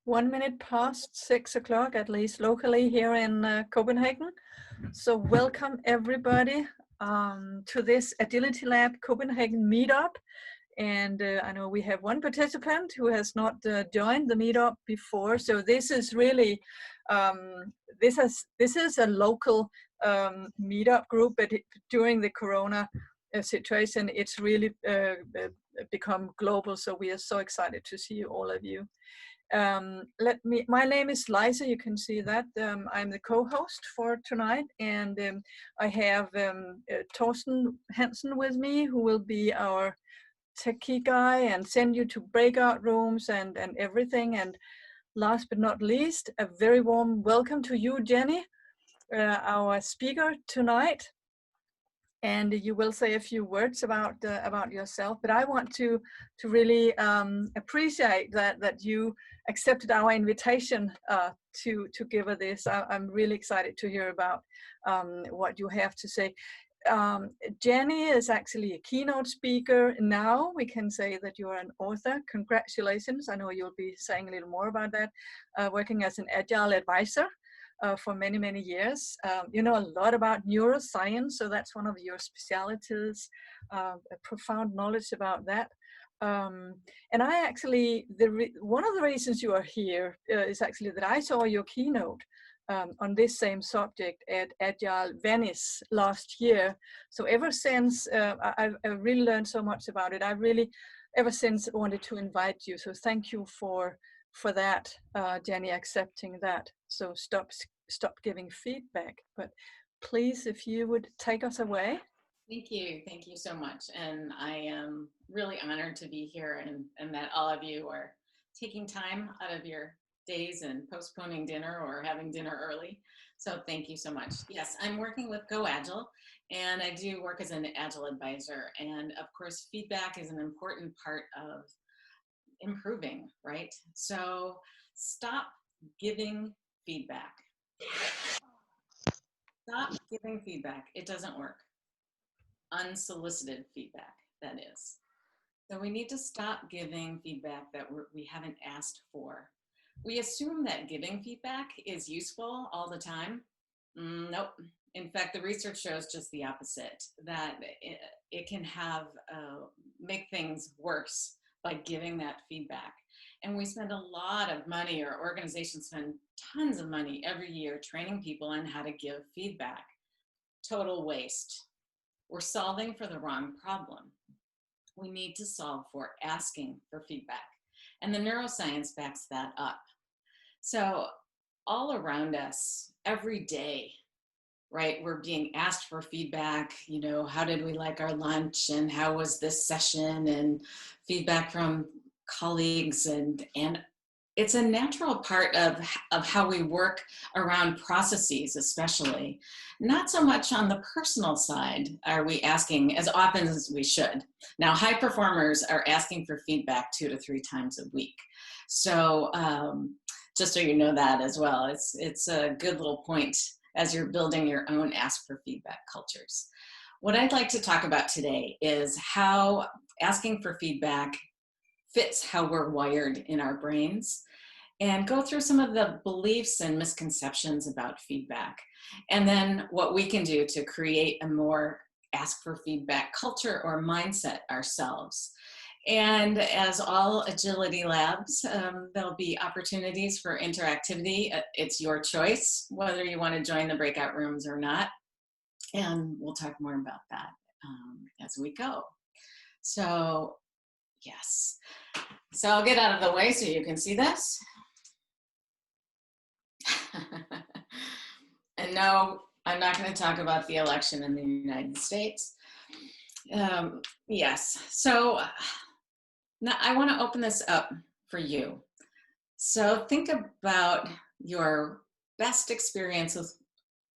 1 minute past 6 o'clock, at least locally here in Copenhagen. So welcome everybody to this AgilityLab Copenhagen meetup. And I know we have one participant who has not joined the meetup before. So this is really, this is a local meetup group, but during the Corona situation, it's really become global. So we are so excited to see all of you. My name is Liza, you can see that. I'm the co-host for tonight, and I have Torsten Hansen with me, who will be our techie guy and send you to breakout rooms and everything. And last but not least, a very warm welcome to you, Jenni, our speaker tonight. And you will say a few words about yourself, but I want to really appreciate that you accepted our invitation to give her this. I'm really excited to hear about what you have to say. Jenni is actually a keynote speaker. Now we can say that you are an author. Congratulations. I know you'll be saying a little more about that. Working as an agile advisor for many, many years. You know a lot about neuroscience, so that's one of your specialities, a profound knowledge about that. And I actually, one of the reasons you are here is actually that I saw your keynote on this same subject at Agile Venice last year. So ever since, I've really learned so much about it. I really, ever since, wanted to invite you. So thank you for that, Jenni, accepting that. So stop giving feedback, but please, if you would take us away. Thank you so much. And I am really honored to be here and that all of you are taking time out of your days and postponing dinner or having dinner early. So thank you so much. Yes, I'm working with Go Agile, and I do work as an Agile advisor. And of course, feedback is an important part of improving, right? So stop giving feedback. Stop giving feedback. It doesn't work. Unsolicited feedback, that is. So we need to stop giving feedback that we haven't asked for. We assume that giving feedback is useful all the time. Nope. In fact, the research shows just the opposite, that it can make things worse by giving that feedback. And we spend a lot of money, or organizations spend tons of money every year training people on how to give feedback. Total waste. We're solving for the wrong problem. We need to solve for asking for feedback. And the neuroscience backs that up. So all around us, every day, right, we're being asked for feedback. You know, how did we like our lunch, and how was this session, and feedback from colleagues, and it's a natural part of how we work around processes, especially. Not so much on the personal side are we asking as often as we should. Now, high performers are asking for feedback 2 to 3 times a week. So just so you know that as well, it's a good little point as you're building your own ask for feedback cultures. What I'd like to talk about today is how asking for feedback fits how we're wired in our brains, and go through some of the beliefs and misconceptions about feedback, and then what we can do to create a more ask for feedback culture or mindset ourselves. And as all Agility Labs, there'll be opportunities for interactivity. It's your choice whether you want to join the breakout rooms or not, and we'll talk more about that as we go. So yes, so I'll get out of the way so you can see this. And no, I'm not going to talk about the election in the United States. Yes, so now I want to open this up for you. So think about your best experiences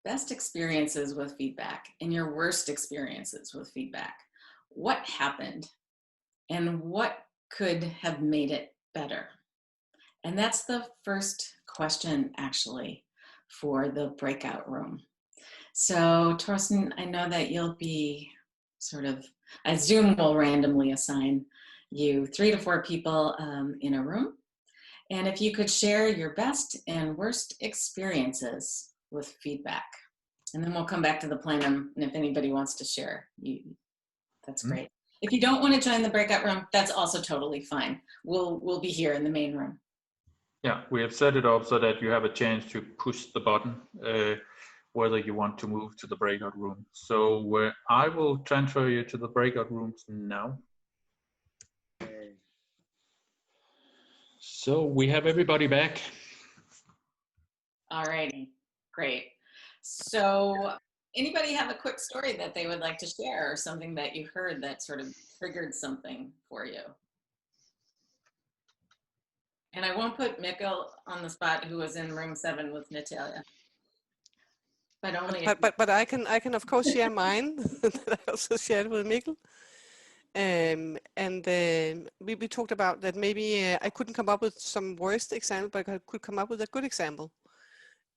with feedback and your worst experiences with feedback. What happened and what could have made it better? And that's the first question, actually, for the breakout room. So Torsten, I know that you'll be Zoom will randomly assign you 3 to 4 people in a room. And if you could share your best and worst experiences with feedback. And then we'll come back to the plenum, and if anybody wants to share, that's great. If you don't want to join the breakout room, that's also totally fine. We'll be here in the main room. Yeah, we have set it up so that you have a chance to push the button whether you want to move to the breakout room. So I will transfer you to the breakout rooms now. So we have everybody back. All righty, great. So anybody have a quick story that they would like to share, or something that you heard that sort of triggered something for you? And I won't put Mikkel on the spot, who was in room 7 with Natalia. But only but I can of course share mine that I also shared with Mikkel. We talked about that maybe I couldn't come up with some worst example, but I could come up with a good example.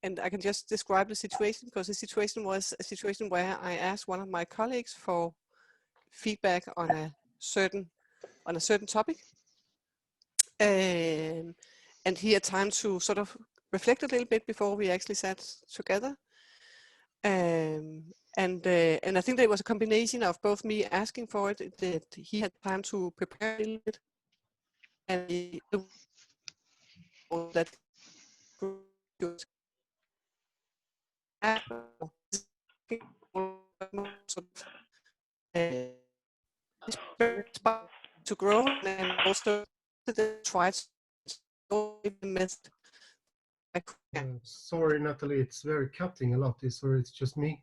And I can just describe the situation, because the situation was a situation where I asked one of my colleagues for feedback on a certain topic. And he had time to sort of reflect a little bit before we actually sat together. And I think there was a combination of both me asking for it, that he had time to prepare a little bit, and that to grow, and also try to method. Sorry, Natalie, it's very cutting a lot. Or it's just me.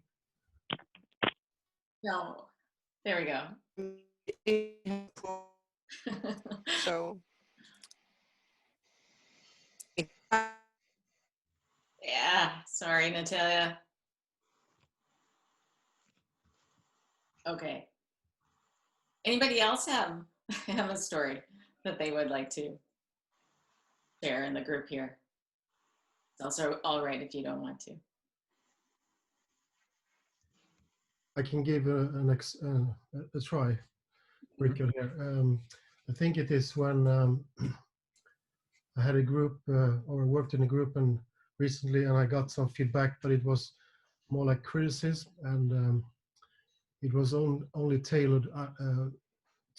No, there we go. So yeah, sorry, Natalia. Okay. Anybody else have a story that they would like to share in the group here? It's also all right if you don't want to. I can give a try. Rickard here. I think it is when I had a group or worked in a group and recently, and I got some feedback, but it was more like criticism, and it was only tailored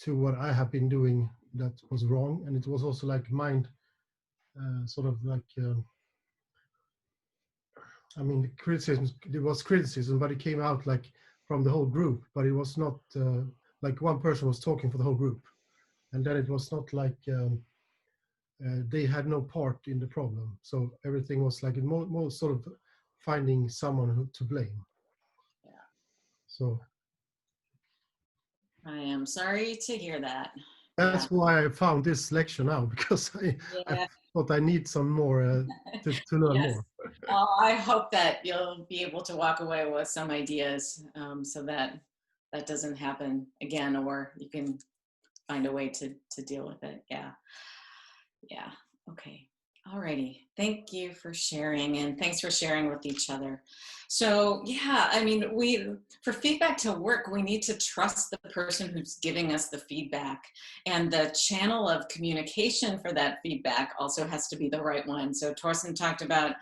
to what I have been doing that was wrong, and it was also like mind, sort of like. I mean, it was criticism, but it came out like from the whole group, but it was not like one person was talking for the whole group. And then it was not like they had no part in the problem. So everything was like more sort of finding someone to blame. Yeah. So. I am sorry to hear that. That's why I found this lecture now, because I thought I need some more to learn more. I hope that you'll be able to walk away with some ideas so that that doesn't happen again, or you can find a way to deal with it. Yeah. Okay. Alrighty. Thank you for sharing, and thanks for sharing with each other. So yeah, I mean, for feedback to work, we need to trust the person who's giving us the feedback, and the channel of communication for that feedback also has to be the right one. So Torsten talked about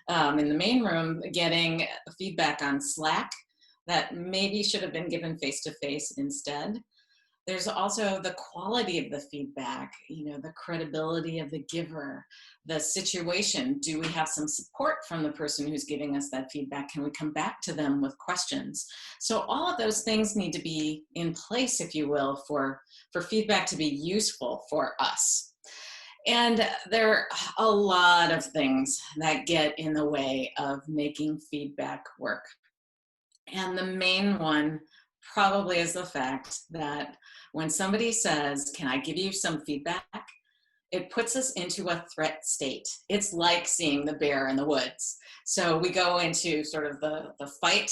in the main room getting feedback on Slack that maybe should have been given face-to-face instead. There's also the quality of the feedback, the credibility of the giver, the situation. Do we have some support from the person who's giving us that feedback? Can we come back to them with questions? So all of those things need to be in place, if you will, for feedback to be useful for us. And there are a lot of things that get in the way of making feedback work. And the main one probably is the fact that when somebody says, "Can I give you some feedback?" it puts us into a threat state. It's like seeing the bear in the woods. So we go into sort of the fight,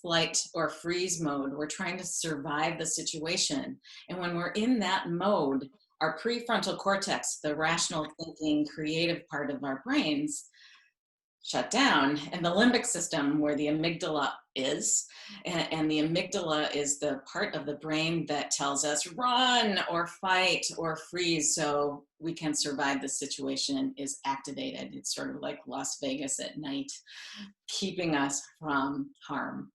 flight, or freeze mode. We're trying to survive the situation. And when we're in that mode, our prefrontal cortex, the rational thinking, creative part of our brains, shut down. And the limbic system, where the amygdala is, and the amygdala is the part of the brain that tells us run or fight or freeze so we can survive the situation, is activated. It's sort of like Las Vegas at night, keeping us from harm.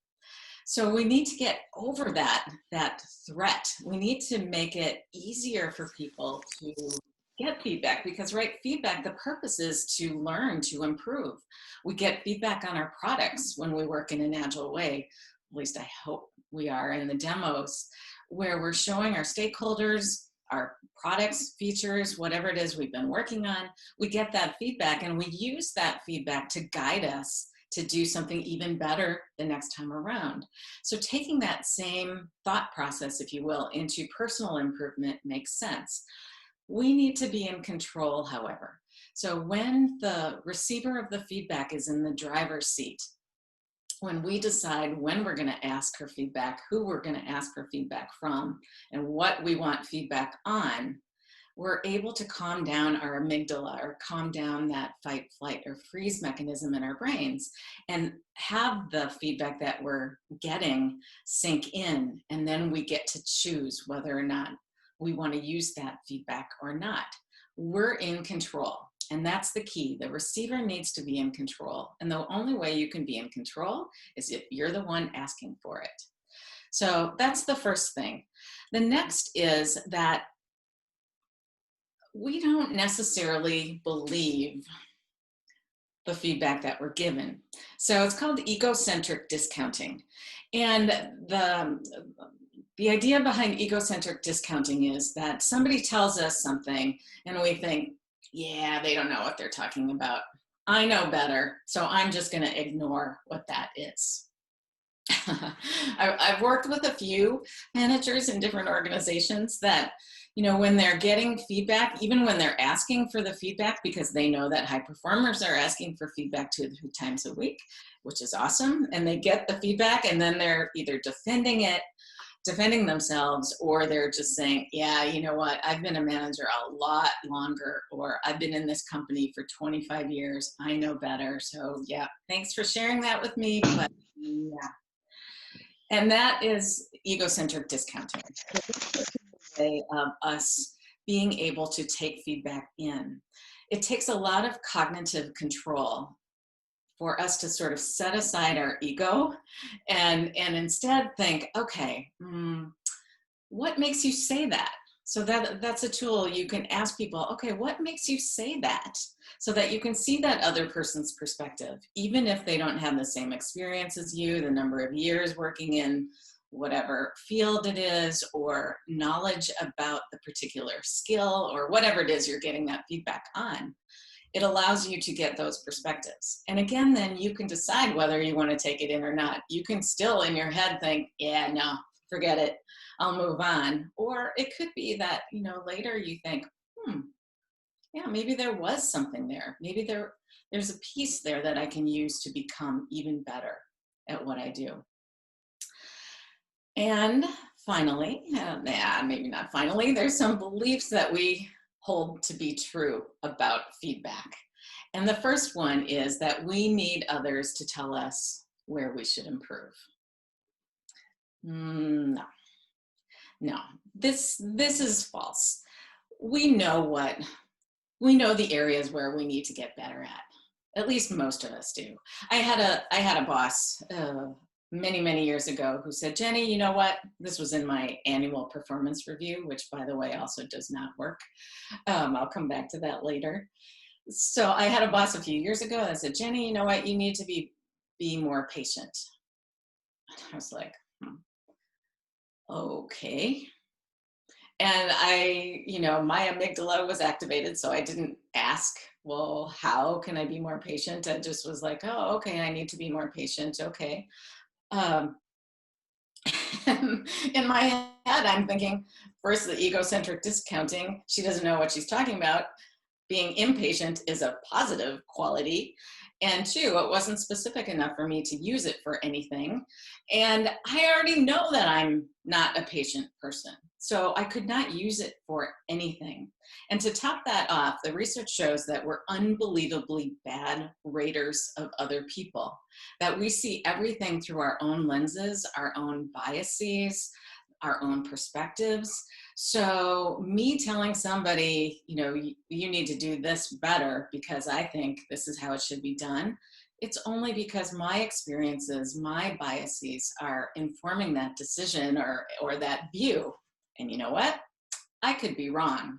So we need to get over that threat. We need to make it easier for people to get feedback, because feedback, the purpose is to learn, to improve. We get feedback on our products when we work in an agile way, at least I hope we are in the demos, where we're showing our stakeholders our products, features, whatever it is we've been working on. We get that feedback and we use that feedback to guide us to do something even better the next time around. So taking that same thought process, if you will, into personal improvement makes sense. We need to be in control, however. So when the receiver of the feedback is in the driver's seat, when we decide when we're going to ask for feedback, who we're going to ask for feedback from, and what we want feedback on, we're able to calm down our amygdala, or calm down that fight, flight, or freeze mechanism in our brains, and have the feedback that we're getting sink in. And then we get to choose whether or not we want to use that feedback or not. We're in control. And that's the key. The receiver needs to be in control. And the only way you can be in control is if you're the one asking for it. So that's the first thing. The next is that we don't necessarily believe the feedback that we're given. So it's called egocentric discounting. And the idea behind egocentric discounting is that somebody tells us something and we think, yeah, they don't know what they're talking about. I know better, so I'm just going to ignore what that is. I've worked with a few managers in different organizations that, you know, when they're getting feedback, even when they're asking for the feedback, because they know that high performers are asking for feedback 2 times a week, which is awesome, and they get the feedback and then they're either defending themselves, or they're just saying, yeah, you know what, I've been a manager a lot longer, or I've been in this company for 25 years, I know better, so yeah, thanks for sharing that with me, but yeah. And that is egocentric discounting. It's a way of us being able to take feedback in. It takes a lot of cognitive control for us to sort of set aside our ego and instead think, okay, what makes you say that? So that's a tool. You can ask people, okay, what makes you say that? So that you can see that other person's perspective, even if they don't have the same experience as you, the number of years working in whatever field it is, or knowledge about the particular skill, or whatever it is you're getting that feedback on. It allows you to get those perspectives. And again, then you can decide whether you want to take it in or not. You can still in your head think, yeah, no, forget it, I'll move on. Or it could be that, you know, later you think, yeah, maybe there was something there. Maybe there's a piece there that I can use to become even better at what I do. And finally, maybe not finally, there's some beliefs that we hold to be true about feedback. And the first one is that we need others to tell us where we should improve. No, this is false. We know the areas where we need to get better at least most of us do. I had a boss many years ago who said, Jenny, you know what? This was in my annual performance review, which by the way also does not work. I'll come back to that later. So I had a boss a few years ago that said, Jenny, you know what? You need to be more patient. I was like, okay. And my amygdala was activated, so I didn't ask, well, how can I be more patient? I just was like, oh, okay, I need to be more patient. Okay. In my head, I'm thinking, first, the egocentric discounting. She doesn't know what she's talking about. Being impatient is a positive quality. And 2, it wasn't specific enough for me to use it for anything. And I already know that I'm not a patient person. So I could not use it for anything. And to top that off, the research shows that we're unbelievably bad raters of other people, that we see everything through our own lenses, our own biases, our own perspectives. So me telling somebody, you know, you need to do this better because I think this is how it should be done, it's only because my experiences, my biases are informing that decision or that view. And you know what? I could be wrong.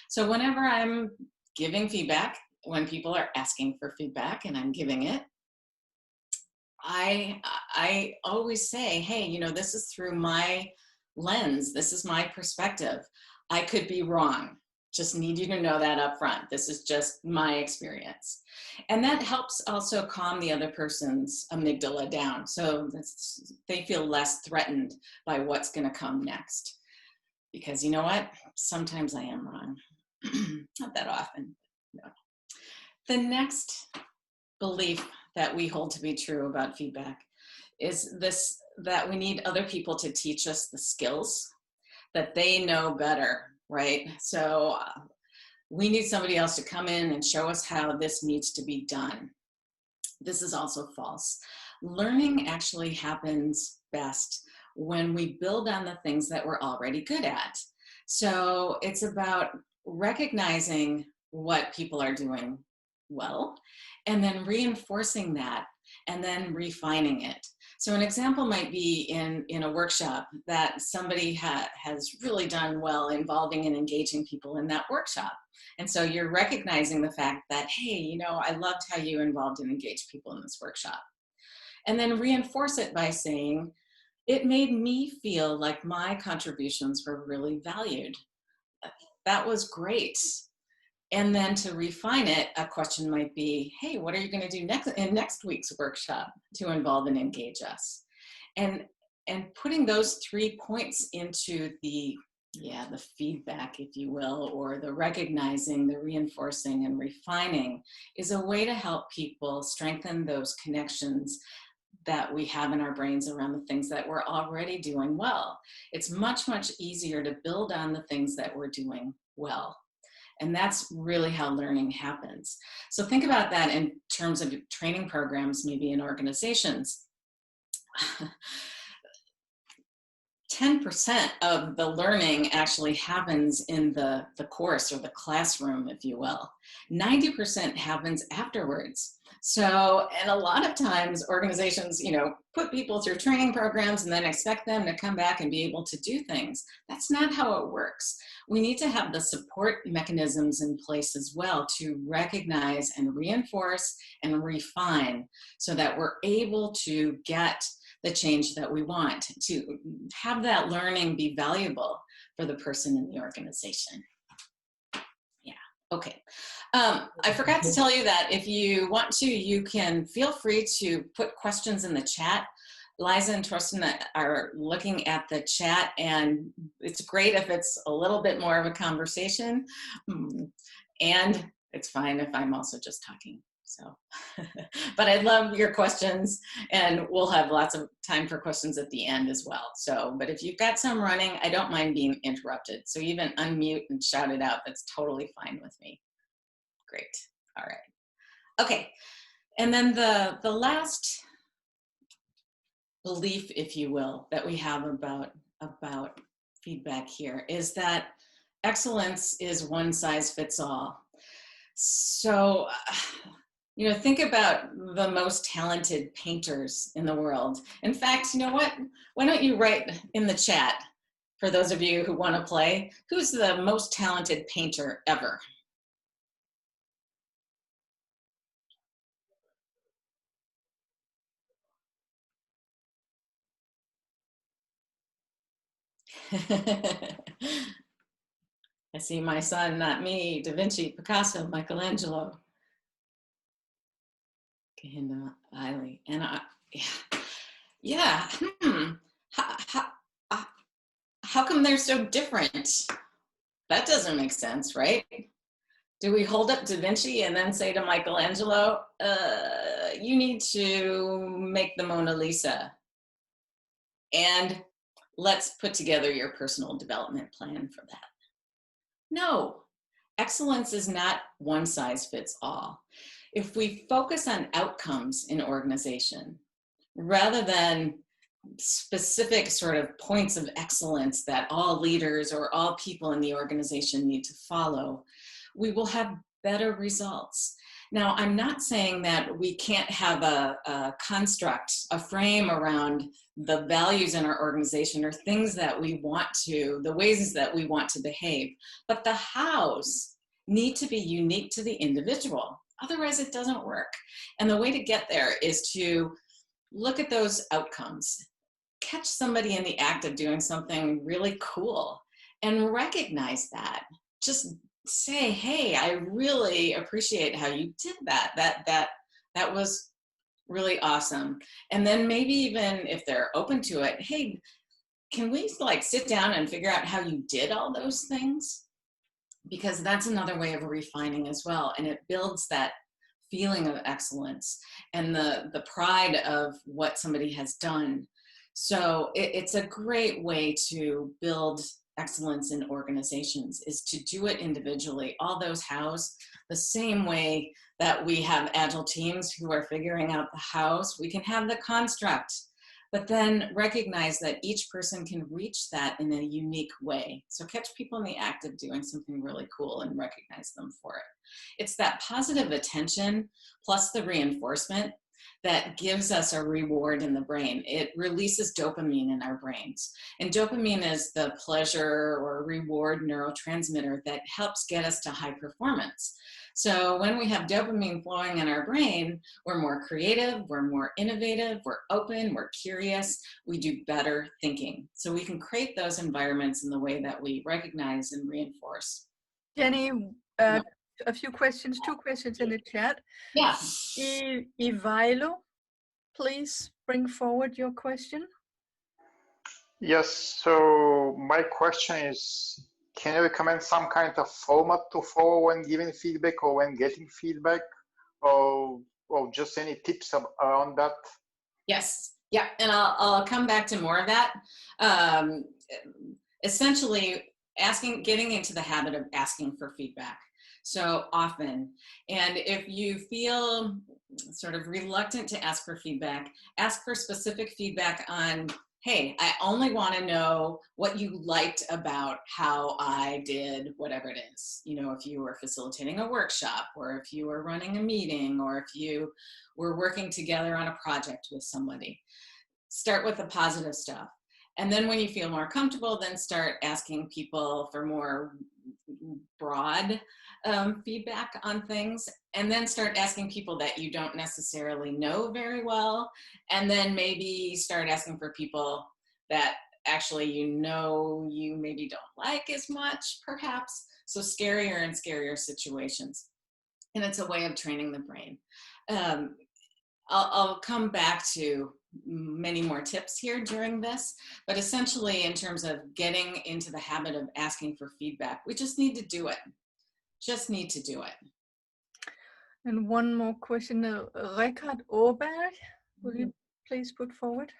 So whenever I'm giving feedback, when people are asking for feedback and I'm giving it, I always say, hey, you know, this is through my lens. This is my perspective. I could be wrong. Just need you to know that up front. This is just my experience. And that helps also calm the other person's amygdala down. So they feel less threatened by what's going to come next. Because you know what? Sometimes I am wrong. Not that often. No. The next belief that we hold to be true about feedback is this, that we need other people to teach us the skills, that they know better, right? So we need somebody else to come in and show us how this needs to be done. This is also false. Learning actually happens best when we build on the things that we're already good at. So it's about recognizing what people are doing well, and then reinforcing that, and then refining it. So an example might be in a workshop that somebody has really done well involving and engaging people in that workshop. And so you're recognizing the fact that, hey, you know, I loved how you involved and engaged people in this workshop. And then reinforce it by saying, it made me feel like my contributions were really valued. That was great. And then to refine it, a question might be, hey, what are you going to do in next week's workshop to involve and engage us? And putting those 3 points into the feedback, if you will, or the recognizing, the reinforcing, and refining is a way to help people strengthen those connections that we have in our brains around the things that we're already doing well. It's much, much easier to build on the things that we're doing well. And that's really how learning happens. So think about that in terms of training programs, maybe in organizations. 10% of the learning actually happens in the course or the classroom, if you will. 90% happens afterwards. So, and a lot of times organizations, you know, put people through training programs and then expect them to come back and be able to do things. That's not how it works. We need to have the support mechanisms in place as well to recognize and reinforce and refine so that we're able to get the change that we want, to have that learning be valuable for the person in the organization. Yeah, okay. I forgot to tell you that if you want to, you can feel free to put questions in the chat. Liza and Torsten are looking at the chat, and it's great if it's a little bit more of a conversation. And it's fine if I'm also just talking. So, but I love your questions, and we'll have lots of time for questions at the end as well. So, but if you've got some running, I don't mind being interrupted. So even unmute and shout it out. That's totally fine with me. Great. All right. Okay. And then the last belief, if you will, that we have about feedback here is that excellence is one size fits all. So, you know, think about the most talented painters in the world. In fact, you know what? Why don't you write in the chat, for those of you who want to play, who's the most talented painter ever? I see my son, not me, Da Vinci, Picasso, Michelangelo, Kahinda, Eiley, and how come they're so different? That doesn't make sense, right? Do we hold up Da Vinci and then say to Michelangelo, you need to make the Mona Lisa? And let's put together your personal development plan for that. No, excellence is not one size fits all. If we focus on outcomes in organization, rather than specific sort of points of excellence that all leaders or all people in the organization need to follow, we will have better results. Now, I'm not saying that we can't have a construct, a frame around the values in our organization or things that we want to, the ways that we want to behave, but the hows need to be unique to the individual. Otherwise, it doesn't work. And the way to get there is to look at those outcomes, catch somebody in the act of doing something really cool and recognize that. Just say, hey, I really appreciate how you did that. That was really awesome. And then maybe even if they're open to it, hey, can we like sit down and figure out how you did all those things? Because that's another way of refining as well. And it builds that feeling of excellence and the pride of what somebody has done. So it's a great way to build excellence in organizations, is to do it individually. All those hows, the same way that we have agile teams who are figuring out the hows, we can have the construct, but then recognize that each person can reach that in a unique way. So catch people in the act of doing something really cool and recognize them for it. It's that positive attention plus the reinforcement that gives us a reward in the brain. It releases dopamine in our brains. And dopamine is the pleasure or reward neurotransmitter that helps get us to high performance. So when we have dopamine flowing in our brain, we're more creative, we're more innovative, we're open, we're curious, we do better thinking. So we can create those environments in the way that we recognize and reinforce. Jenni, a few questions, 2 questions in the chat. Yeah. Ivailo, please bring forward your question. Yes, so my question is, can you recommend some kind of format to follow when giving feedback or when getting feedback, or just any tips around that? Yes, yeah, and I'll come back to more of that. Essentially, getting into the habit of asking for feedback so often. And if you feel sort of reluctant to ask for feedback, ask for specific feedback on, hey, I only want to know what you liked about how I did whatever it is. You know, if you were facilitating a workshop, or if you were running a meeting, or if you were working together on a project with somebody. Start with the positive stuff. And then when you feel more comfortable, then start asking people for more broad feedback on things, and then start asking people that you don't necessarily know very well, and then maybe start asking for people that actually you maybe don't like as much, perhaps. So scarier and scarier situations. And it's a way of training the brain. I'll come back to many more tips here during this, but essentially in terms of getting into the habit of asking for feedback, we just need to do it. Just need to do it. And one more question, Richard Åberg, will you please put forward?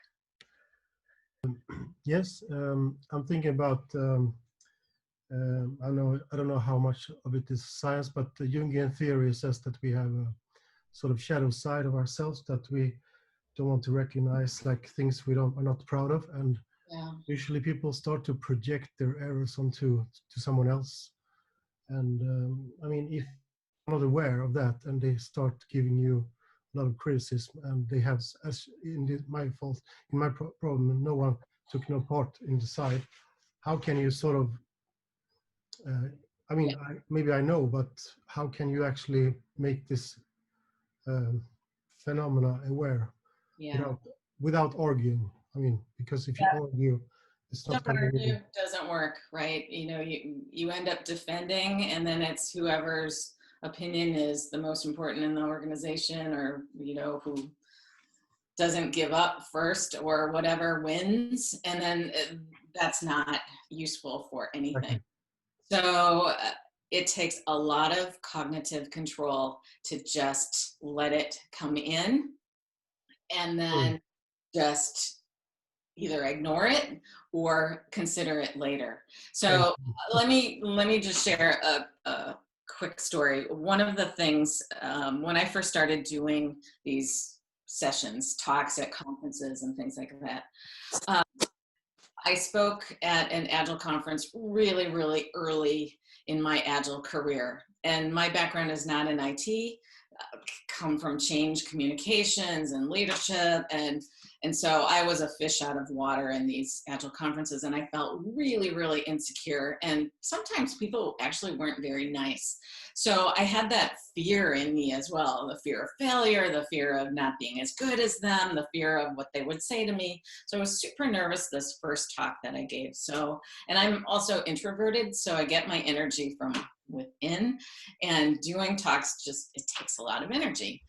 Yes, I'm thinking about, I don't know how much of it is science, but the Jungian theory says that we have a sort of shadow side of ourselves that we don't want to recognize, like things we are not proud of, and usually people start to project their errors onto someone else. And I mean, if you're not aware of that and they start giving you a lot of criticism, and they have, as in my fault, in my problem, no one took no part in the side, how can you sort of, I mean, maybe I know, but how can you actually make this phenomena aware without arguing? I mean, because if you argue, it's not going to argue doesn't work, right? You know, you end up defending, and then it's whoever's opinion is the most important in the organization, or you know, who doesn't give up first or whatever wins, and then that's not useful for anything. Okay. So it takes a lot of cognitive control to just let it come in, and then just either ignore it or consider it later. So let me just share a quick story. One of the things, when I first started doing these sessions, talks at conferences and things like that, I spoke at an Agile conference really, really early in my Agile career. And my background is not in IT, come from change communications and leadership. And so I was a fish out of water in these Agile conferences, and I felt really, really insecure. And sometimes people actually weren't very nice. So I had that fear in me as well, the fear of failure, the fear of not being as good as them, the fear of what they would say to me. So I was super nervous this first talk that I gave. So, and I'm also introverted, so I get my energy from within, and doing talks just, it takes a lot of energy.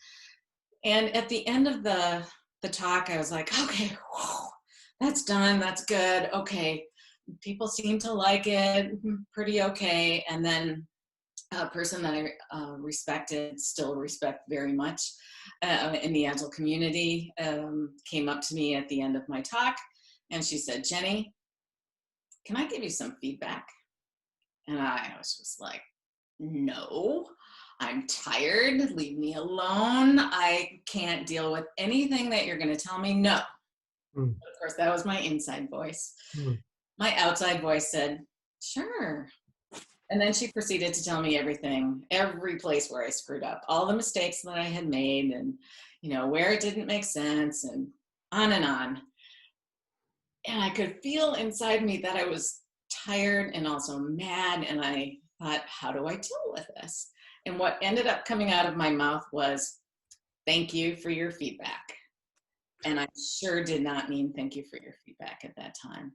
And at the end of the talk, I was like, okay, whew, that's done, that's good, okay. People seem to like it, pretty okay. And then a person that I still respect very much in the Agile community, came up to me at the end of my talk, and she said, Jenni, can I give you some feedback? And I was just like, no, I'm tired, leave me alone. I can't deal with anything that you're gonna tell me, no. Of course, that was my inside voice. My outside voice said, sure. And then she proceeded to tell me everything, every place where I screwed up, all the mistakes that I had made, and where it didn't make sense, and on and on. And I could feel inside me that I was tired and also mad, and I thought, how do I deal with this? And what ended up coming out of my mouth was, thank you for your feedback. And I sure did not mean thank you for your feedback at that time.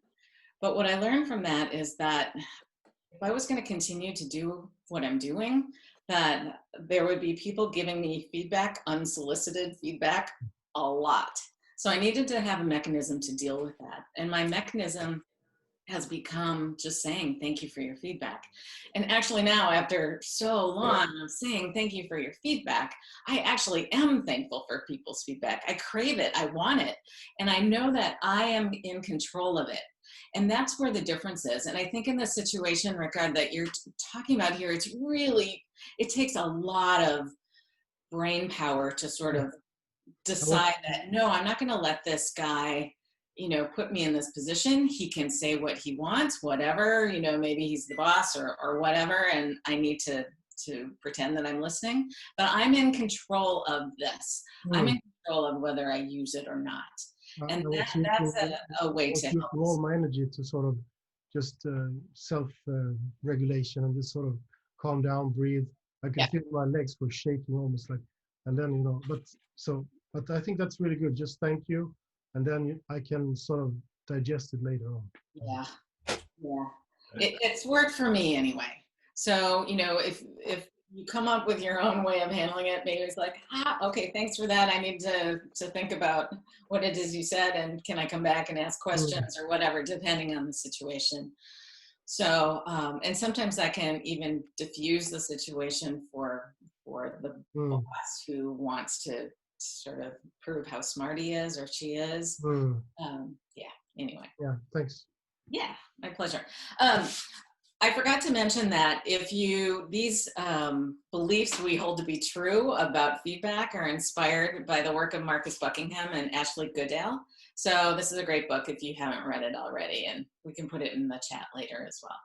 But what I learned from that is that if I was going to continue to do what I'm doing, that there would be people giving me feedback, unsolicited feedback, a lot. So I needed to have a mechanism to deal with that. And my mechanism has become just saying thank you for your feedback. And actually now, after so long of saying thank you for your feedback, I actually am thankful for people's feedback. I crave it, I want it, and I know that I am in control of it. And that's where the difference is. And I think in the situation, Rickard, that you're talking about here, it's really, it takes a lot of brain power to sort of decide that, no, I'm not gonna let this guy put me in this position. He can say what he wants, whatever, maybe he's the boss or whatever, and I need to pretend that I'm listening, but I'm in control of this. I'm in control of whether I use it or not. And that's a way to help. All my energy to sort of just self-regulation and just sort of calm down, breathe. I can feel my legs were shaking almost like, and then, but I think that's really good. Just thank you. And then I can sort of digest it later on. Yeah. It's worked for me anyway. So, if you come up with your own way of handling it, maybe it's like, okay, thanks for that. I need to think about what it is you said, and can I come back and ask questions or whatever, depending on the situation. So, and sometimes that can even diffuse the situation for the boss who wants to sort of prove how smart he is or she is. Anyway. Yeah, thanks. Yeah, my pleasure. I forgot to mention that these beliefs we hold to be true about feedback are inspired by the work of Marcus Buckingham and Ashley Goodale. So this is a great book if you haven't read it already, and we can put it in the chat later as well.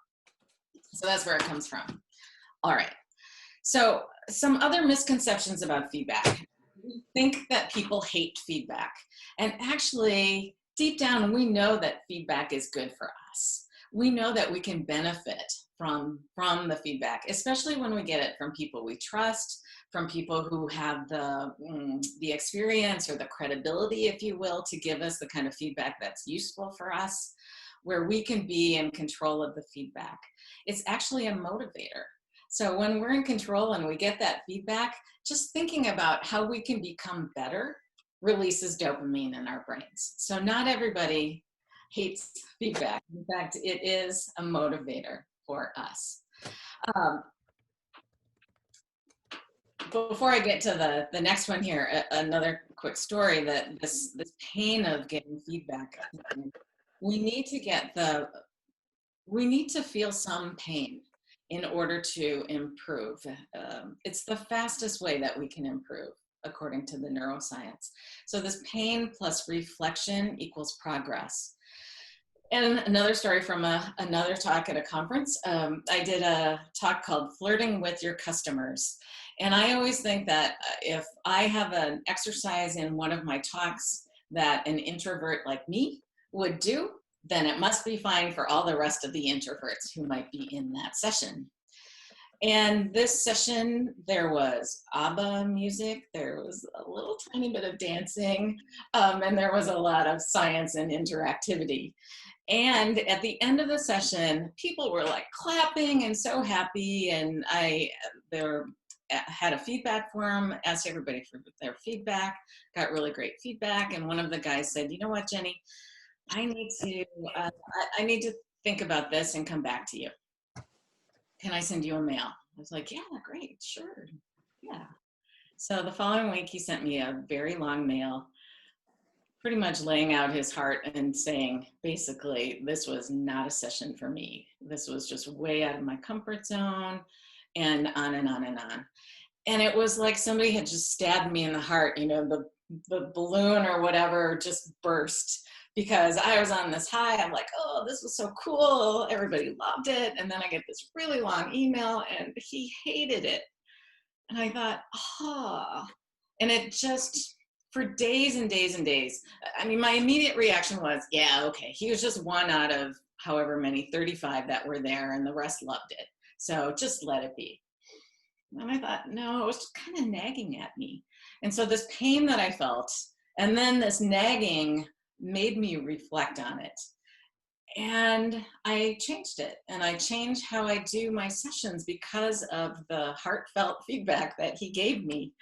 So that's where it comes from. All right. So some other misconceptions about feedback. We think that people hate feedback, and actually deep down we know that feedback is good for us. We know that we can benefit from the feedback, especially when we get it from people we trust, from people who have the experience or the credibility, if you will, to give us the kind of feedback that's useful for us, where we can be in control of the feedback. It's actually a motivator. So when we're in control and we get that feedback, just thinking about how we can become better releases dopamine in our brains. So not everybody hates feedback. In fact, it is a motivator for us. before I get to the next one here, another quick story that this pain of getting feedback, we need to feel some pain in order to improve. It's the fastest way that we can improve, according to the neuroscience. So this pain plus reflection equals progress. And another story from another talk at a conference. I did a talk called Flirting with Your Customers. And I always think that if I have an exercise in one of my talks that an introvert like me would do, then it must be fine for all the rest of the introverts who might be in that session. And this session, there was ABBA music, there was a little tiny bit of dancing, and there was a lot of science and interactivity. And at the end of the session, people were like clapping and so happy. And I had a feedback form, asked everybody for their feedback, got really great feedback. And one of the guys said, you know what, Jenny, I need to think about this and come back to you. Can I send you a mail? I was like, yeah, great, sure, yeah. So the following week, he sent me a very long mail, pretty much laying out his heart and saying, basically, this was not a session for me. This was just way out of my comfort zone, and on and on and on. And it was like somebody had just stabbed me in the heart, you know, the balloon or whatever just burst, because I was on this high. I'm like, oh, this was so cool. Everybody loved it. And then I get this really long email and he hated it. And I thought, and it just, for days and days and days, I mean, my immediate reaction was, yeah, okay. He was just one out of however many, 35 that were there, and the rest loved it. So just let it be. And I thought, no, it was kind of nagging at me. And so this pain that I felt, and then this nagging made me reflect on it. And I changed it, and I changed how I do my sessions because of the heartfelt feedback that he gave me.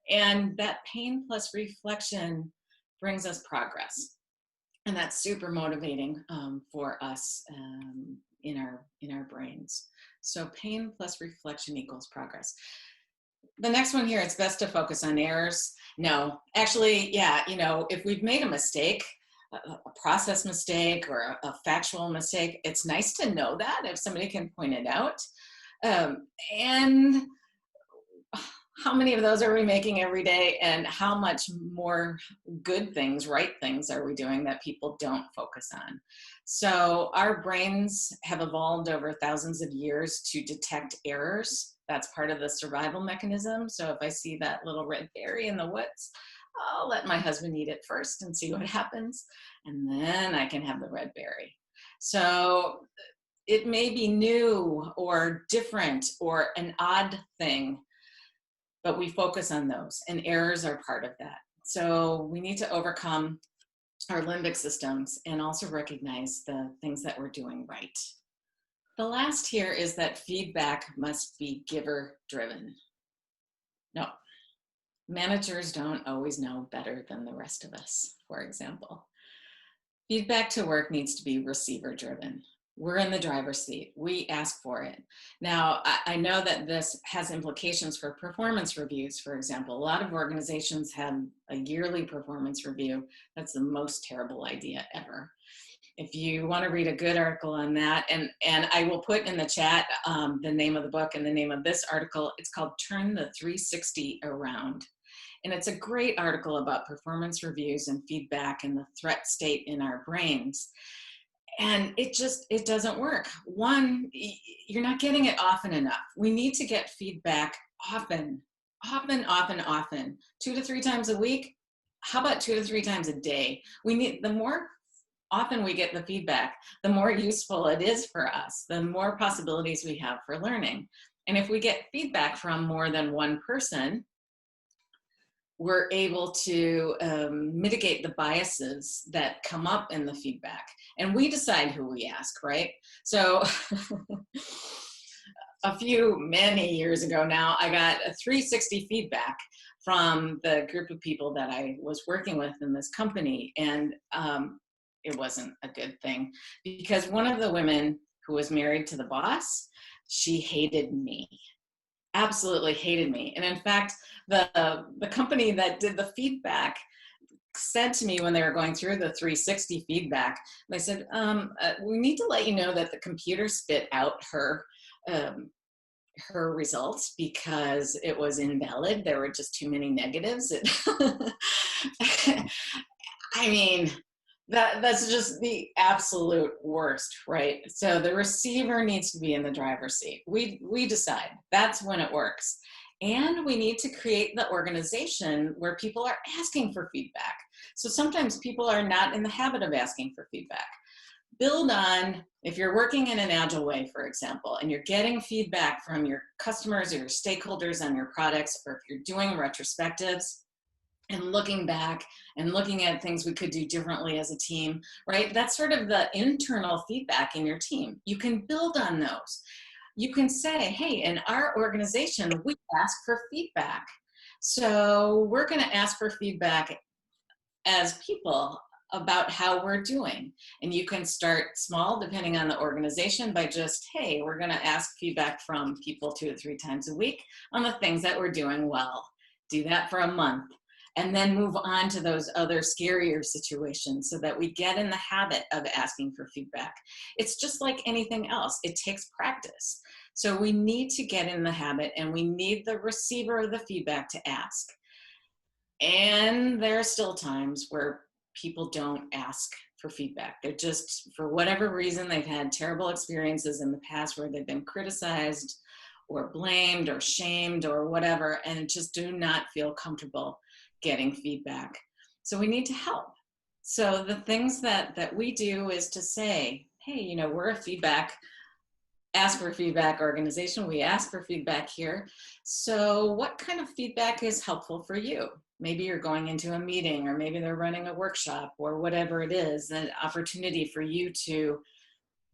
And that pain plus reflection brings us progress. And that's super motivating for us in our brains. So pain plus reflection equals progress. The next one here, it's best to focus on errors. No, actually, yeah, you know, if we've made a mistake, a process mistake or a factual mistake, it's nice to know that if somebody can point it out. And how many of those are we making every day, and how much more good things, right things are we doing that people don't focus on? So our brains have evolved over thousands of years to detect errors. That's part of the survival mechanism. So if I see that little red berry in the woods, I'll let my husband eat it first and see what happens, and then I can have the red berry. So it may be new or different or an odd thing, but we focus on those, and errors are part of that. So we need to overcome our limbic systems and also recognize the things that we're doing right. The last here is that feedback must be giver-driven. No, managers don't always know better than the rest of us, for example. Feedback to work needs to be receiver-driven. We're in the driver's seat. We ask for it. Now, I know that this has implications for performance reviews, for example. A lot of organizations have a yearly performance review. That's the most terrible idea ever. If you want to read a good article on that, and I will put in the chat the name of the book and the name of this article. It's called Turn the 360 Around. And it's a great article about performance reviews and feedback and the threat state in our brains. And it doesn't work. One, you're not getting it often enough. We need to get feedback often, 2 to 3 times a week. How about 2 to 3 times a day? The more often we get the feedback, the more useful it is for us, the more possibilities we have for learning. And if we get feedback from more than one person, we're able to mitigate the biases that come up in the feedback. And we decide who we ask, right? So many years ago now, I got a 360 feedback from the group of people that I was working with in this company. And it wasn't a good thing, because one of the women who was married to the boss, she hated me. absolutely hated me. And in fact, the company that did the feedback said to me when they were going through the 360 feedback, they said, we need to let you know that the computer spit out her results because it was invalid. There were just too many negatives. I mean, that's just the absolute worst, right? So the receiver needs to be in the driver's seat. We decide. That's when it works. And we need to create the organization where people are asking for feedback. So sometimes people are not in the habit of asking for feedback. Build on, if you're working in an agile way, for example, and you're getting feedback from your customers or your stakeholders on your products, or if you're doing retrospectives and looking back and looking at things we could do differently as a team, right? That's sort of the internal feedback in your team. You can build on those. You can say, hey, in our organization, we ask for feedback. So we're going to ask for feedback as people about how we're doing. And you can start small, depending on the organization, by just, hey, we're going to ask feedback from people 2 to 3 times a week on the things that we're doing well. Do that for a month. And then move on to those other scarier situations so that we get in the habit of asking for feedback. It's just like anything else. It takes practice. So we need to get in the habit, and we need the receiver of the feedback to ask. And there are still times where people don't ask for feedback. They're just, for whatever reason, they've had terrible experiences in the past where they've been criticized or blamed or shamed or whatever, and just do not feel comfortable getting feedback. So we need to help. So the things that we do is to say, hey, you know, we're a ask for feedback organization. We ask for feedback here. So what kind of feedback is helpful for you? Maybe you're going into a meeting, or maybe they're running a workshop, or whatever it is, an opportunity for you to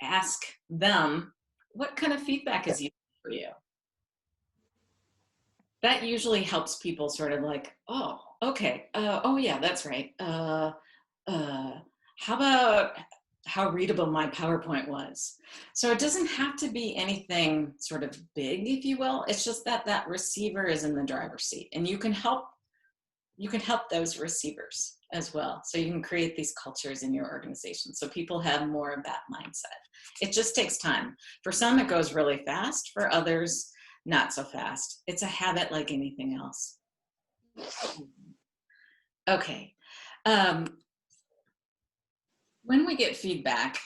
ask them, what kind of feedback is useful for you? That usually helps people sort of like, oh, okay, oh yeah, that's right. How about how readable my PowerPoint was? So it doesn't have to be anything sort of big, if you will. It's just that that receiver is in the driver's seat, and you can help those receivers as well. So you can create these cultures in your organization so people have more of that mindset. It just takes time. For some, it goes really fast. For others, not so fast. It's a habit like anything else. Okay. When we get feedback,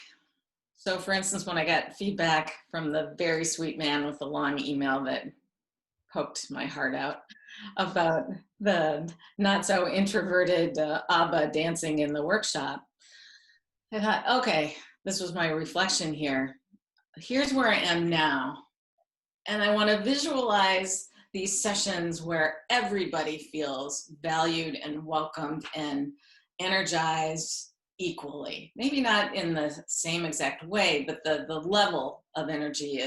so for instance, when I got feedback from the very sweet man with the long email that poked my heart out about the not so introverted ABBA dancing in the workshop, I thought, okay, this was my reflection here. Here's where I am now. And I want to visualize these sessions where everybody feels valued and welcomed and energized equally. Maybe not in the same exact way, but the level of energy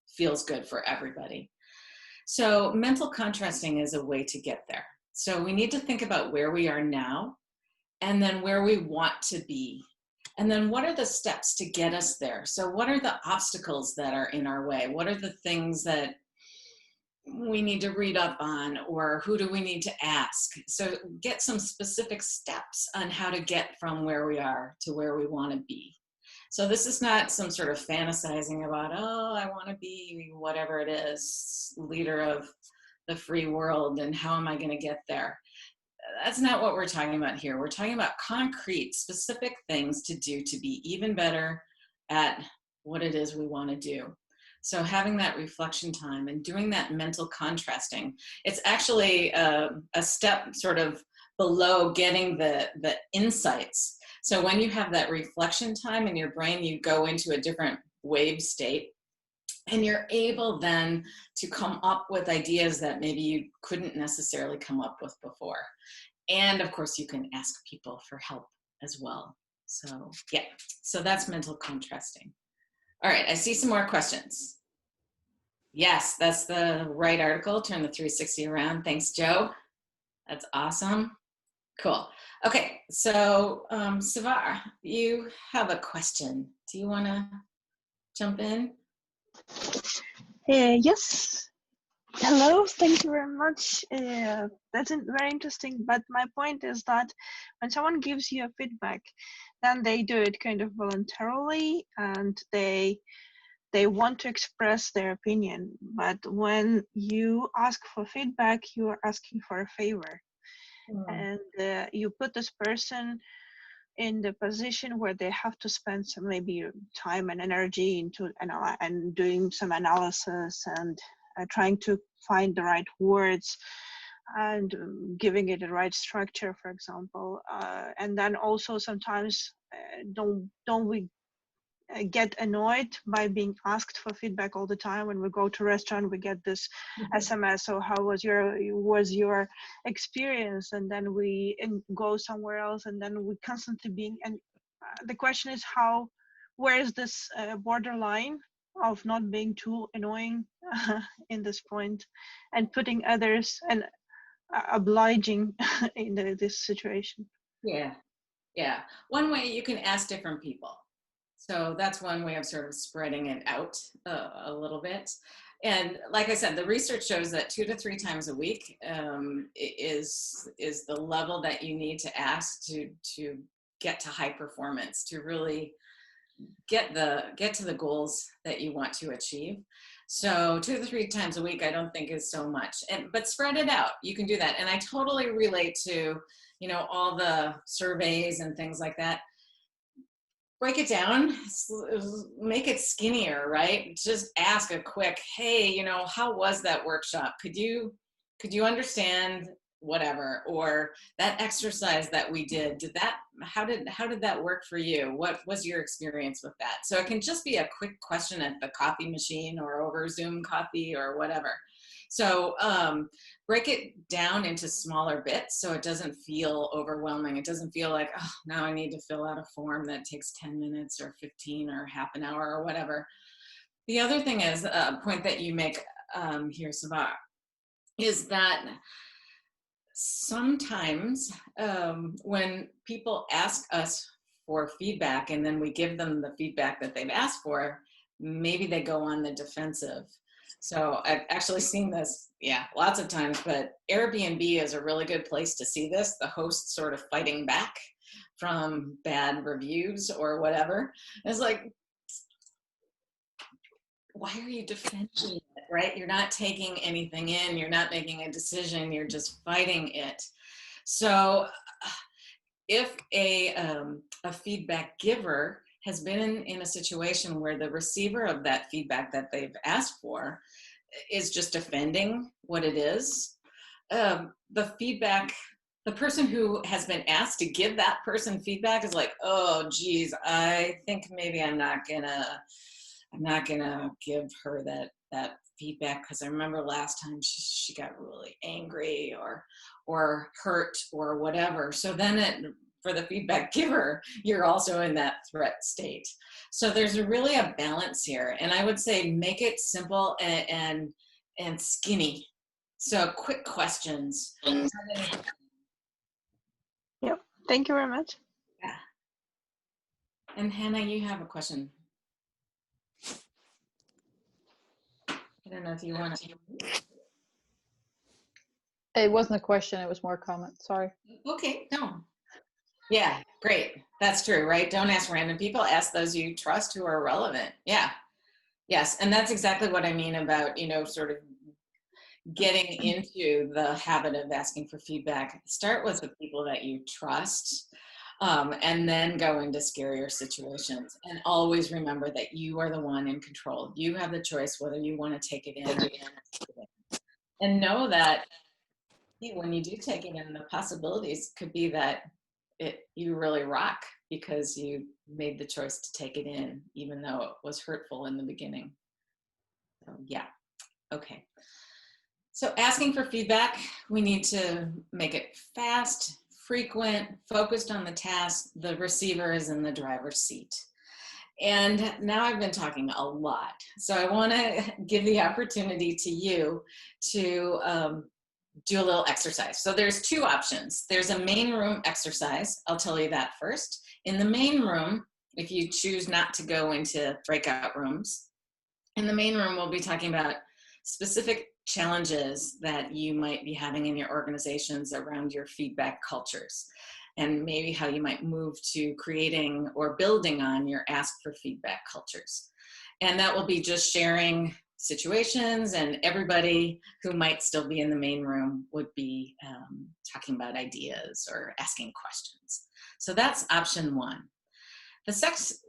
feels good for everybody. So mental contrasting is a way to get there. So we need to think about where we are now, and then where we want to be. And then what are the steps to get us there? So what are the obstacles that are in our way? What are the things that we need to read up on, or who do we need to ask? So get some specific steps on how to get from where we are to where we want to be. So this is not some sort of fantasizing about, oh, I want to be whatever it is, leader of the free world, and how am I going to get there? That's not what we're talking about here. We're talking about concrete, specific things to do to be even better at what it is we want to do. So having that reflection time and doing that mental contrasting, it's actually a step sort of below getting the insights. So when you have that reflection time in your brain, you go into a different wave state, and you're able then to come up with ideas that maybe you couldn't necessarily come up with before. And of course, you can ask people for help as well. So yeah, so that's mental contrasting. All right, I see some more questions. Yes, that's the right article. Turn the 360 around. Thanks, Joe. That's awesome. Cool. Okay, so Savar, you have a question. Do you want to jump in? Yes. Hello, thank you very much. That's very interesting. But my point is that when someone gives you a feedback, then they do it kind of voluntarily, and they want to express their opinion. But when you ask for feedback, you are asking for a favor, and you put this person in the position where they have to spend some maybe time and energy into and doing some analysis and trying to find the right words and giving it the right structure, for example. And then also sometimes don't we get annoyed by being asked for feedback all the time? When we go to a restaurant, we get this SMS, so how was your experience? And then we go somewhere else, and then we constantly being, and the question is where is this borderline of not being too annoying in this point, and putting others and obliging in this situation? Yeah. One way you can ask different people. So that's one way of sort of spreading it out a little bit. And like I said, the research shows that 2 to 3 times a week is the level that you need to ask to get to high performance, to really get to the goals that you want to achieve. So 2 to 3 times a week, I don't think is so much. But spread it out. You can do that. And I totally relate to, all the surveys and things like that. Break it down, make it skinnier, right? Just ask a quick, hey, how was that workshop? Could you understand whatever? Or that exercise that we did, how did that work for you? What was your experience with that? So it can just be a quick question at the coffee machine or over Zoom coffee or whatever. So break it down into smaller bits so it doesn't feel overwhelming. It doesn't feel like, oh, now I need to fill out a form that takes 10 minutes or 15 or half an hour or whatever. The other thing is a point that you make here, Sabah, is that sometimes when people ask us for feedback and then we give them the feedback that they've asked for, maybe they go on the defensive. So I've actually seen this, lots of times, but Airbnb is a really good place to see this, the host sort of fighting back from bad reviews or whatever. It's like, why are you defending it, right? You're not taking anything in, you're not making a decision, you're just fighting it. So if a feedback giver has been in a situation where the receiver of that feedback that they've asked for is just defending what it is, the person who has been asked to give that person feedback is like, oh geez, I think maybe I'm not gonna give her that feedback because I remember last time she got really angry or hurt or whatever. So then for the feedback giver, you're also in that threat state. So there's really a balance here. And I would say make it simple and skinny. So quick questions. Yep, thank you very much. Yeah. And Hannah, you have a question. I don't know if you want to. It wasn't a question, it was more a comment, sorry. Okay, no. Yeah, great. That's true, right? Don't ask random people, ask those you trust who are relevant. Yeah, yes. And that's exactly what I mean about, sort of getting into the habit of asking for feedback. Start with the people that you trust, and then go into scarier situations. And always remember that you are the one in control. You have the choice whether you want to take it in. And know that when you do take it in, the possibilities could be that you really rock because you made the choice to take it in, even though it was hurtful in the beginning. So yeah, okay. So asking for feedback, we need to make it fast, frequent, focused on the task. The receiver is in the driver's seat. And now I've been talking a lot. So I want to give the opportunity to you to do a little exercise. So there's 2 options. There's a main room exercise. I'll tell you that first. In the main room, if you choose not to go into breakout rooms, in the main room, we'll be talking about specific challenges that you might be having in your organizations around your feedback cultures, and maybe how you might move to creating or building on your ask for feedback cultures. And that will be just sharing situations, and everybody who might still be in the main room would be talking about ideas or asking questions. So that's option one. The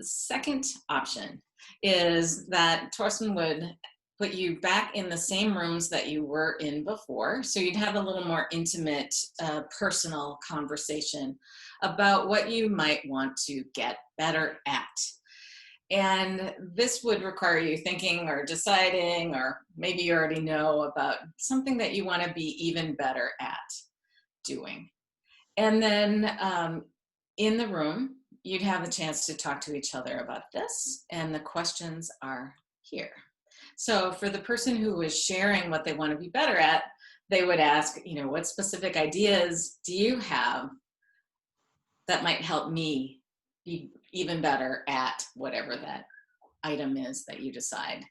second option is that Torsten would put you back in the same rooms that you were in before. So you'd have a little more intimate, personal conversation about what you might want to get better at. And this would require you thinking or deciding, or maybe you already know about something that you want to be even better at doing. And then in the room, you'd have a chance to talk to each other about this, and the questions are here. So for the person who is sharing what they want to be better at, they would ask, you know, what specific ideas do you have that might help me be even better at whatever that item is that you decide.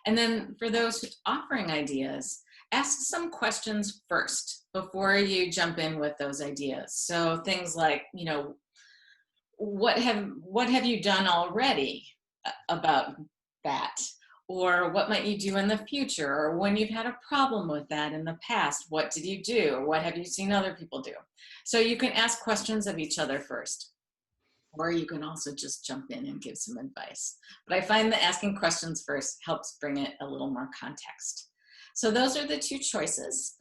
And then for those offering ideas, ask some questions first before you jump in with those ideas. So things like, you know, what have you done already about that? Or what might you do in the future? Or when you've had a problem with that in the past, what did you do? Or what have you seen other people do? So you can ask questions of each other first. Or you can also just jump in and give some advice. But I find that asking questions first helps bring it a little more context. So those are the two choices.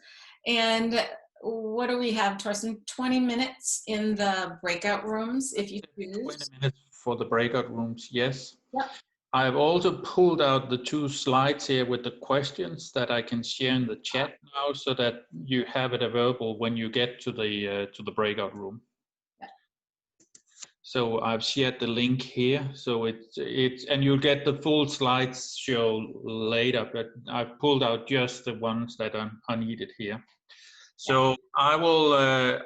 And what do we have, Torsten? 20 minutes in the breakout rooms, if you choose. 20 minutes for the breakout rooms, yes. Yep. I've also pulled out the 2 slides here with the questions that I can share in the chat now, so that you have it available when you get to the breakout room. So I've shared the link here, so it's and you'll get the full slides show later, but I've pulled out just the ones that are needed here. So I will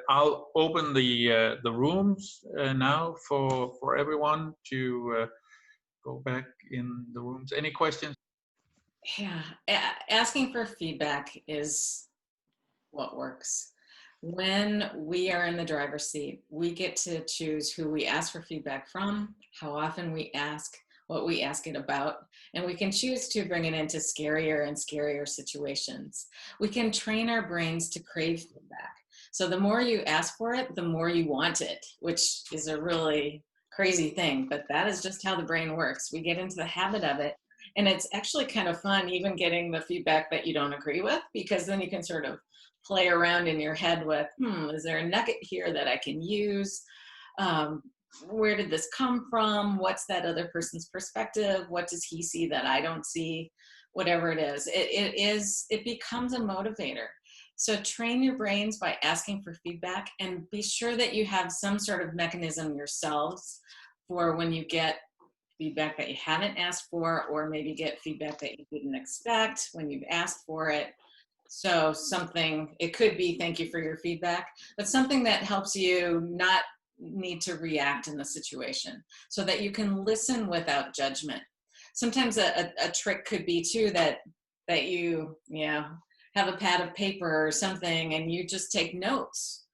I'll open the rooms now for everyone to go back in the rooms. Any questions? Yeah, asking for feedback is what works. When we are in the driver's seat, we get to choose who we ask for feedback from, how often we ask, what we ask it about, and we can choose to bring it into scarier and scarier situations. We can train our brains to crave feedback. So the more you ask for it, the more you want it, which is a really crazy thing, but that is just how the brain works. We get into the habit of it, and it's actually kind of fun even getting the feedback that you don't agree with, because then you can sort of play around in your head with, is there a nugget here that I can use? Where did this come from? What's that other person's perspective? What does he see that I don't see? Whatever it is, it becomes a motivator. So train your brains by asking for feedback, and be sure that you have some sort of mechanism yourselves for when you get feedback that you haven't asked for, or maybe get feedback that you didn't expect when you've asked for it. So something, it could be thank you for your feedback, but something that helps you not need to react in the situation, so that you can listen without judgment. Sometimes a trick could be too that you have a pad of paper or something and you just take notes,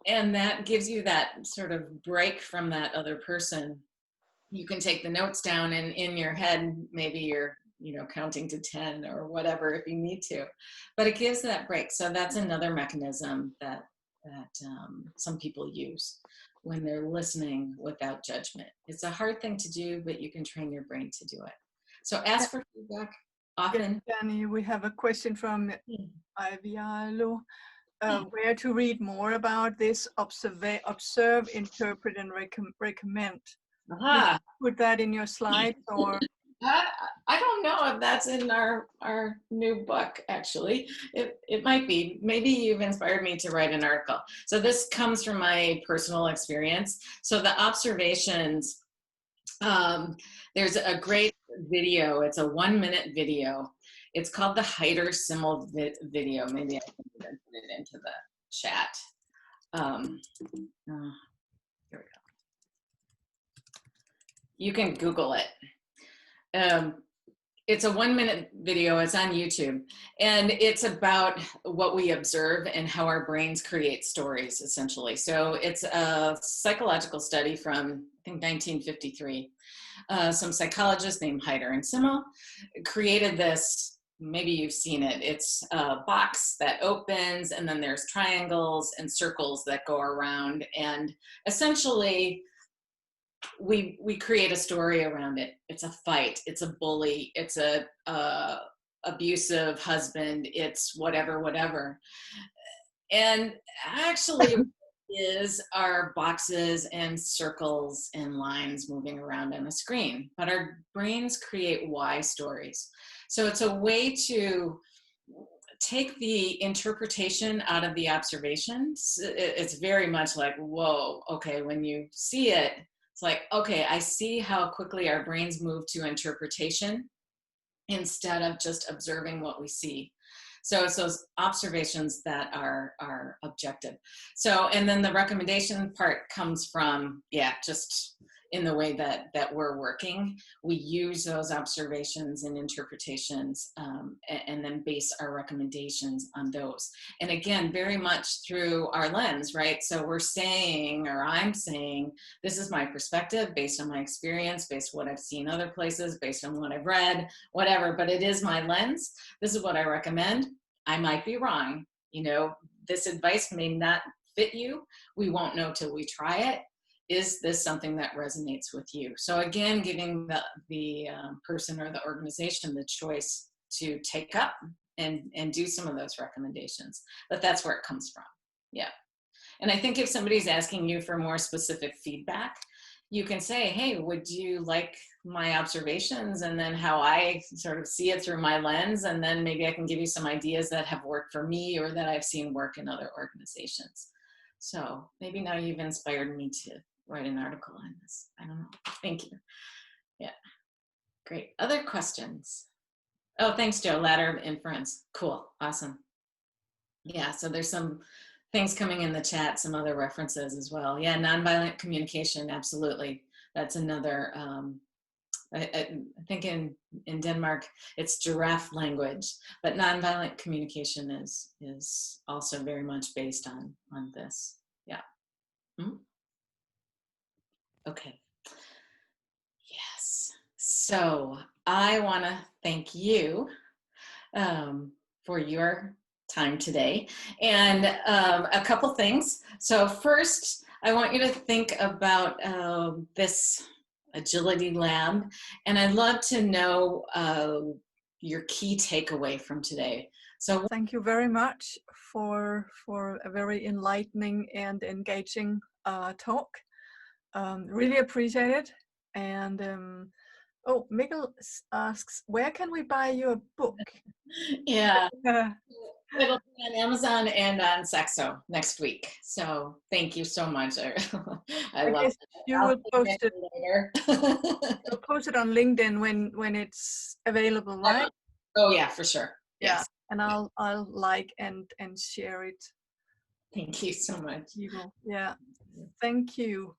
and that gives you that sort of break from that other person. You can take the notes down, and in your head maybe you're counting to 10 or whatever if you need to, but it gives that break. So that's another mechanism that some people use when they're listening without judgment. It's a hard thing to do, but you can train your brain to do it. So ask for feedback often. Jenni, we have a question from Ivialo. Where to read more about this? Observe, interpret, and recommend. Aha. Put that in your slides, or I don't know if that's in our new book, actually. It might be. Maybe you've inspired me to write an article. So this comes from my personal experience. So the observations, there's a great video. It's a 1-minute video. It's called the Heider Simmel video. Maybe I can put it into the chat. Here we go. You can Google it. It's a 1-minute video. It's on YouTube. And it's about what we observe and how our brains create stories, essentially. So it's a psychological study from, I think, 1953. Some psychologists named Heider and Simmel created this. Maybe you've seen it. It's a box that opens, and then there's triangles and circles that go around. And essentially, we create a story around it. It's a fight, it's a bully, it's a abusive husband, it's whatever. And actually is our boxes and circles and lines moving around on a screen, but our brains create why stories. So it's a way to take the interpretation out of the observations. It's very much like, whoa, okay, when you see it, it's like, okay, I see how quickly our brains move to interpretation instead of just observing what we see. So it's those observations that are objective. So, and then the recommendation part comes from, just in the way that we're working. We use those observations and interpretations and then base our recommendations on those. And again, very much through our lens, right? So we're saying, or I'm saying, this is my perspective based on my experience, based on what I've seen other places, based on what I've read, whatever, but it is my lens. This is what I recommend. I might be wrong. You know, this advice may not fit you. We won't know till we try it. Is this something that resonates with you? So again, giving the person or the organization the choice to take up and do some of those recommendations. But that's where it comes from. Yeah. And I think if somebody's asking you for more specific feedback, you can say, hey, would you like my observations and then how I sort of see it through my lens, and then maybe I can give you some ideas that have worked for me or that I've seen work in other organizations. So maybe now you've inspired me to write an article on this. I don't know. Thank you. Yeah, great. Other questions? Oh, thanks, Joe. Ladder of inference. Cool. Awesome. Yeah, so there's some things coming in the chat, some other references as well. Yeah, nonviolent communication, absolutely. That's another, I think in Denmark, it's giraffe language, but nonviolent communication is also very much based on this. Yeah. Hmm? Okay. Yes. So I want to thank you for your time today. And a couple things. So first, I want you to think about this AgilityLab, and I'd love to know your key takeaway from today. So thank you very much for a very enlightening and engaging talk. Really appreciate it. And oh, Mikkel asks, where can we buy your book? Yeah. It'll be on Amazon and on Saxo next week. So thank you so much. I love it. You will post it later. You'll post it on LinkedIn when it's available, right? Oh yeah, for sure. Yeah, yes. And I'll like and share it. Thank you so much. Yeah, thank you.